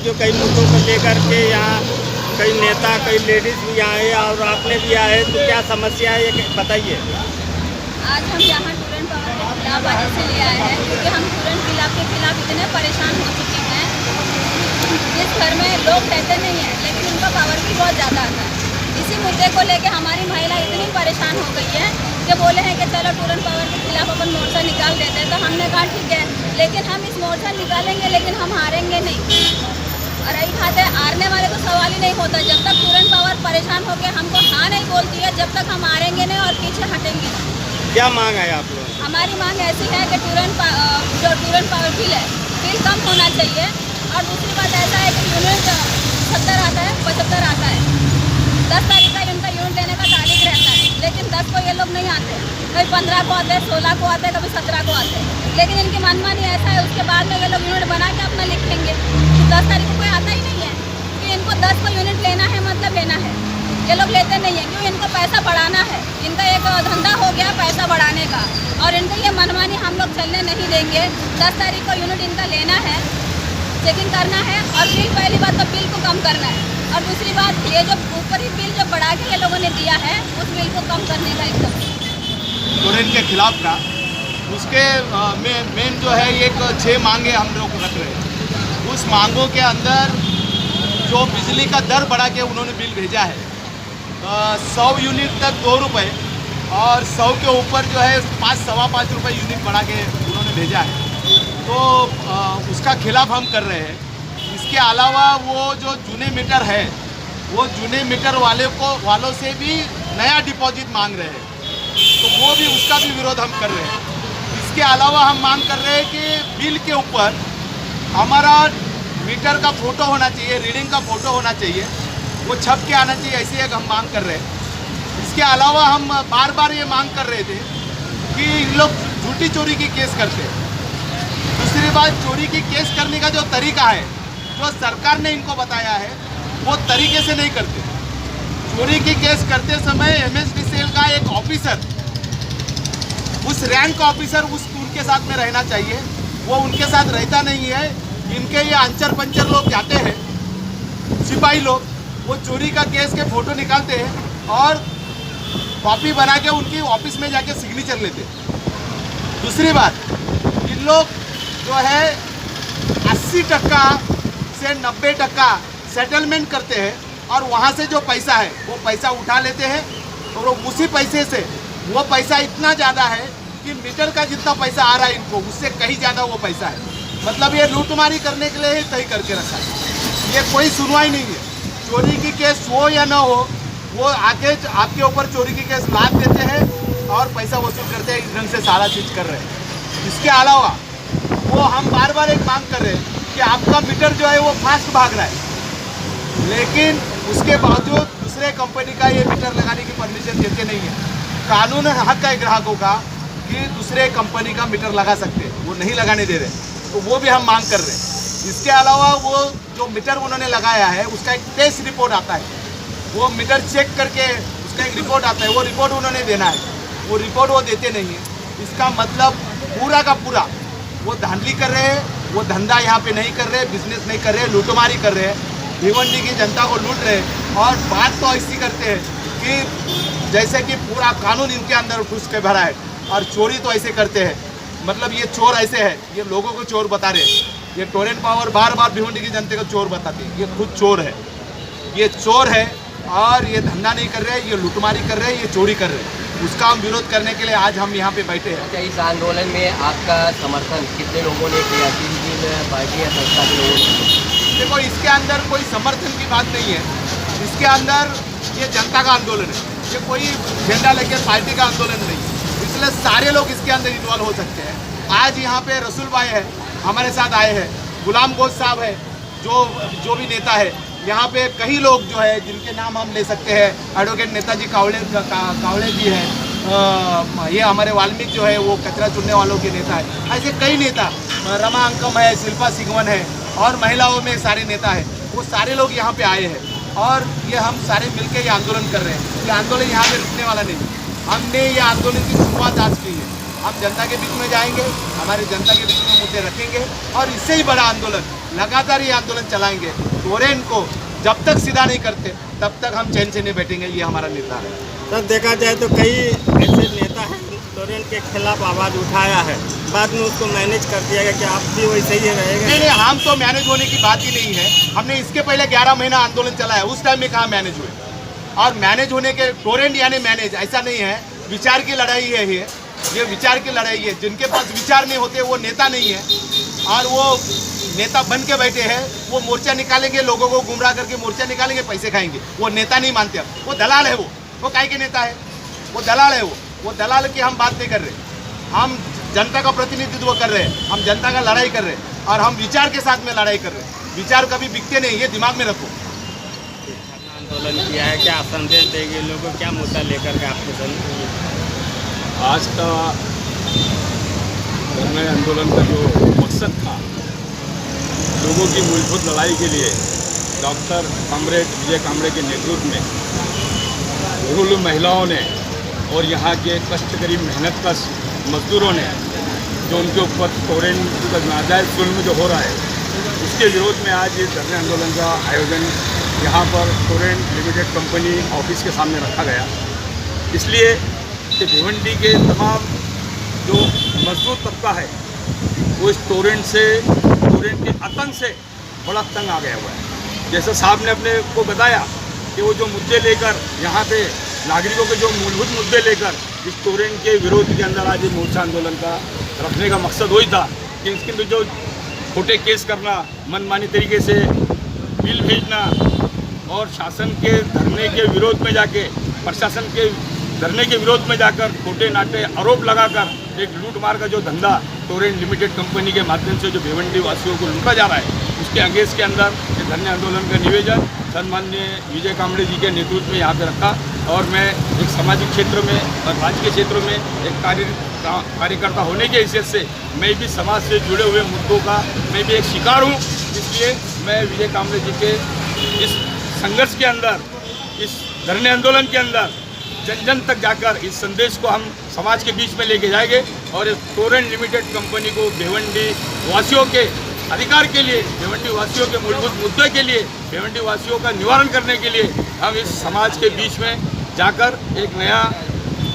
जो कई मुद्दों को लेकर के यहाँ कई नेता कई लेडीज़ भी आए और आपने भी आए, तो क्या समस्या है ये बताइए। आज हम यहाँ टूरेंट पावर के खिलाफ आज इसलिए आए हैं क्योंकि हम टूरेंट के खिलाफ इतने परेशान हो चुके हैं। जिस घर में लोग रहते नहीं हैं लेकिन उनका पावर भी बहुत ज़्यादा आता है। इसी मुद्दे को लेकर हमारी महिला इतनी परेशान हो गई है कि बोले हैं कि चलो टूरेंट पावर के खिलाफ अपन मोर्चा निकाल देते हैं। तो हमने कहा ठीक है, लेकिन हम इस मोर्चा निकालेंगे लेकिन हम हारेंगे नहीं। और रही बात है हारने वाले तो सवाल ही नहीं होता। जब तक टूरेंट पावर परेशान होकर हमको हाँ नहीं बोलती है, जब तक हम हारेंगे नहीं और पीछे हटेंगे नहीं। क्या मांग है आप लोग? हमारी मांग ऐसी है कि जो टूरेंट पावर बिल है, बिल कम होना चाहिए। और दूसरी बात ऐसा है कि यूनिट 70 आता है, 75 आता है। 10 तारीख का इनका यूनिट देने का तारीख रहता है, लेकिन 10 को ये लोग नहीं आते। कभी 15 को आते हैं, 16 को आते हैं, कभी 17 को आते हैं। लेकिन इनकी मनमानी ऐसा है, उसके बाद में ये लोग यूनिट बना के अपना लिखेंगे। तो 10 तारीख को कोई आता ही नहीं है कि इनको 10 को यूनिट लेना है, मतलब लेना है। ये लोग लेते नहीं है क्यों? इनको पैसा बढ़ाना है। इनका एक धंधा हो गया पैसा बढ़ाने का, और इनका ये मनमानी हम लोग चलने नहीं देंगे। 10 तारीख को यूनिट इनका लेना है, चेकिंग करना है, और बिल पहली बात तो बिल को कम करना है। और दूसरी बात ये जो ऊपरी बिल जो बढ़ा के ये लोगों ने दिया है, उस बिल को कम करने का एकदम टूरेंट के खिलाफ का उसके मेन जो है एक 6 मांगे हम लोग रख रहे हैं। उस मांगों के अंदर जो बिजली का दर बढ़ा के उन्होंने बिल भेजा है 100 यूनिट तक 2 रुपये, और 100 के ऊपर जो है 5-5.25 रुपये यूनिट बढ़ा के उन्होंने भेजा है। तो उसका खिलाफ हम कर रहे हैं। इसके अलावा वो जो जूने मीटर है, वो जूने मीटर वालों से भी नया डिपॉजिट मांग रहे हैं, तो वो भी उसका भी विरोध हम कर रहे हैं। इसके अलावा हम मांग कर रहे हैं कि बिल के ऊपर हमारा मीटर का फ़ोटो होना चाहिए, रीडिंग का फ़ोटो होना चाहिए, वो छप के आना चाहिए, ऐसी एक हम मांग कर रहे हैं। इसके अलावा हम बार बार ये मांग कर रहे थे कि इन लोग झूठी चोरी की केस करते हैं। दूसरी बात, चोरी की केस करने का जो तरीका है, जो सरकार ने इनको बताया है, वो तरीके से नहीं करते। चोरी की केस करते समय MSDCL का एक ऑफिसर, उस रैंक का ऑफिसर उनके साथ में रहना चाहिए। वो उनके साथ रहता नहीं है। इनके ये अंचर पंचर लोग जाते हैं, सिपाही लोग, वो चोरी का केस के फ़ोटो निकालते हैं और कॉपी बना के उनकी ऑफिस में जाके सिग्नेचर लेते हैं। दूसरी बात, इन लोग जो है 80% से 90% सेटलमेंट करते हैं, और वहाँ से जो पैसा है वो पैसा उठा लेते हैं, और उसी पैसे से वो पैसा इतना ज़्यादा है कि मीटर का जितना पैसा आ रहा है इनको, उससे कहीं ज़्यादा वो पैसा है। मतलब ये लूटमारी करने के लिए ही तय करके रखा है। ये कोई सुनवाई नहीं है। चोरी की केस हो या ना हो, वो आके आपके ऊपर चोरी की केस लाद देते हैं और पैसा वसूल करते हैं। इस ढंग से सारा चीज़ कर रहे हैं। इसके अलावा वो हम बार बार एक मांग कर रहे हैं कि आपका मीटर जो है वो फास्ट भाग रहा है, लेकिन उसके बावजूद दूसरे कंपनी का ये मीटर लगाने की परमिशन देते नहीं है। कानून हक है ग्राहकों का कि दूसरे कंपनी का मीटर लगा सकते हैं, वो नहीं लगाने दे रहे, तो वो भी हम मांग कर रहे हैं। इसके अलावा वो जो मीटर उन्होंने लगाया है उसका एक टेस्ट रिपोर्ट आता है, वो मीटर चेक करके उसका एक रिपोर्ट आता है, वो रिपोर्ट उन्होंने देना है, वो रिपोर्ट वो देते नहीं है। इसका मतलब पूरा का पूरा वो धांधली कर रहे हैं। वो धंधा यहाँ पे नहीं कर रहे, बिजनेस नहीं कर रहे, लूटमारी कर रहे हैं, भिवंडी की जनता को लूट रहे हैं। और बात तो ऐसी करते हैं कि जैसे कि पूरा कानून इनके अंदर घुस के भरा है, और चोरी तो ऐसे करते हैं। मतलब ये चोर ऐसे है, ये लोगों को चोर बता रहे हैं। ये टूरेंट पावर बार बार भिवंडी की जनता को चोर बताती है। ये खुद चोर है, ये चोर है, और ये धंधा नहीं कर रहे, ये लूटमारी कर रहे हैं, ये चोरी कर रहे हैं। उसका हम विरोध करने के लिए आज हम यहाँ पे बैठे हैं। अच्छा, इस आंदोलन में आपका समर्थन कितने लोगों ने किया? किन पार्टी या संस्था के लोगों ने? देखो, इसके अंदर कोई समर्थन की बात नहीं है। इसके अंदर ये जनता का आंदोलन है, ये कोई झंडा लेकर पार्टी का आंदोलन नहीं है। इसलिए सारे लोग इसके अंदर इन्वॉल्व हो सकते हैं। आज यहाँ पे रसूल भाई है, हमारे साथ आए हैं, गुलाम गोश साहब है, जो भी नेता है। यहाँ पे कई लोग जो है जिनके नाम हम ले सकते हैं, एडवोकेट नेताजी कावड़े जी हैं, ये हमारे वाल्मीकि जो है वो कचरा चुनने वालों के नेता है। ऐसे कई नेता, रमा अंकम है, शिल्पा सिगवन है, और महिलाओं में सारे नेता हैं। वो सारे लोग यहाँ पे आए हैं, और ये हम सारे मिलकर ये आंदोलन कर रहे हैं। ये आंदोलन यहाँ पे रुकने वाला नहीं। हमने ये आंदोलन की शुरुआत आज की है। हम जनता के बीच में जाएंगे, हमारे जनता के बीच में मुद्दे रखेंगे और इससे ही बड़ा आंदोलन लगातार ये आंदोलन चलाएंगे। टोरेन को जब तक सीधा नहीं करते तब तक हम चैन से नहीं बैठेंगे, ये हमारा निर्धार है। सर देखा जाए तो कई ऐसे नेता हैं टोरेंट के खिलाफ आवाज़ उठाया है, बाद में उसको मैनेज कर दिया गया कि आप भी वैसे ही रहेगा। नहीं, हम तो मैनेज होने की बात ही नहीं है। हमने इसके पहले 11 महीना आंदोलन चलाया, उस टाइम में कहाँ मैनेज हुए। और मैनेज होने के टोरेंट यानी मैनेज ऐसा नहीं है, विचार की लड़ाई है ये विचार की लड़ाई है। जिनके पास विचार नहीं होते वो नेता नहीं है, और वो नेता बन के बैठे हैं। वो मोर्चा निकालेंगे, लोगों को गुमराह करके मोर्चा निकालेंगे, पैसे खाएंगे। वो नेता नहीं मानते, वो दलाल है। वो काहे के नेता है? वो दलाल है। वो दलाल की हम बात नहीं कर रहे, हम जनता का प्रतिनिधित्व कर रहे हैं, हम जनता का लड़ाई कर रहे हैं, और हम विचार के साथ में लड़ाई कर रहे हैं। विचार कभी बिकते नहीं, ये दिमाग में रखो। आंदोलन किया है, क्या संदेश देंगे लोगों को, क्या मुद्दा लेकर के आपके आज का धरना आंदोलन का जो मकसद था, लोगों की मूलभूत लड़ाई के लिए डॉक्टर कॉमरेड विजय कामरे के नेतृत्व में घरेलू महिलाओं ने और यहाँ के कष्टकरी मेहनतकश मजदूरों ने जो उनके ऊपर टोरेंट का नाजायज़ जुल्म जो हो रहा है, उसके विरोध में आज इस धरने आंदोलन का आयोजन यहाँ पर टोरेंट लिमिटेड कंपनी ऑफिस के सामने रखा गया। इसलिए कि भिवंडी के तमाम जो मजदूर तबका है वो इस टोरेंट के आतंक से बड़ा तंग आ गया हुआ है। जैसे साहब ने अपने को बताया कि वो जो मुद्दे लेकर यहाँ पे नागरिकों के जो मूलभूत मुद्दे लेकर इस टोरेंट के विरोध के अंदर आज मोर्चा आंदोलन का रखने का मकसद वही था कि इसके अंदर जो खोटे केस करना, मनमानी तरीके से बिल भेजना और शासन के धरने के विरोध में जाके, प्रशासन के धरने के विरोध में जाकर खोटे नाटे आरोप लगाकर एक लूटमार का जो धंधा टोरेंट लिमिटेड कंपनी के माध्यम से जो भिवंडी वासियों को लूटा जा रहा है, उसके अंगेज के अंदर ये धरने आंदोलन का निवेदन सम्माननीय विजय कामरे जी के नेतृत्व में यहाँ पे रखा। और मैं एक सामाजिक क्षेत्र में और राजकीय क्षेत्र में एक कार्यकर्ता होने की हैसियत से मैं भी समाज से जुड़े हुए मुद्दों का मैं भी एक शिकार हूँ। इसलिए मैं विजय कामरे जी के इस संघर्ष के अंदर, इस धरने आंदोलन के अंदर जन जन तक जाकर इस संदेश को हम समाज के बीच में लेके जाएंगे और इस टोरेंट लिमिटेड कंपनी को भिवंडी वासियों के अधिकार के लिए, भिवंडी वासियों के मूलभूत मुद्दे के लिए, भिवंडी वासियों का निवारण करने के लिए हम इस समाज के बीच में जाकर एक नया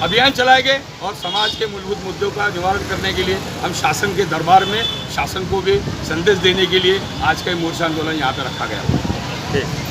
अभियान चलाएंगे और समाज के मूलभूत मुद्दों का निवारण करने के लिए हम शासन के दरबार में शासन को भी संदेश देने के लिए आज का मोर्चा आंदोलन यहाँ पर रखा गया। ठीक।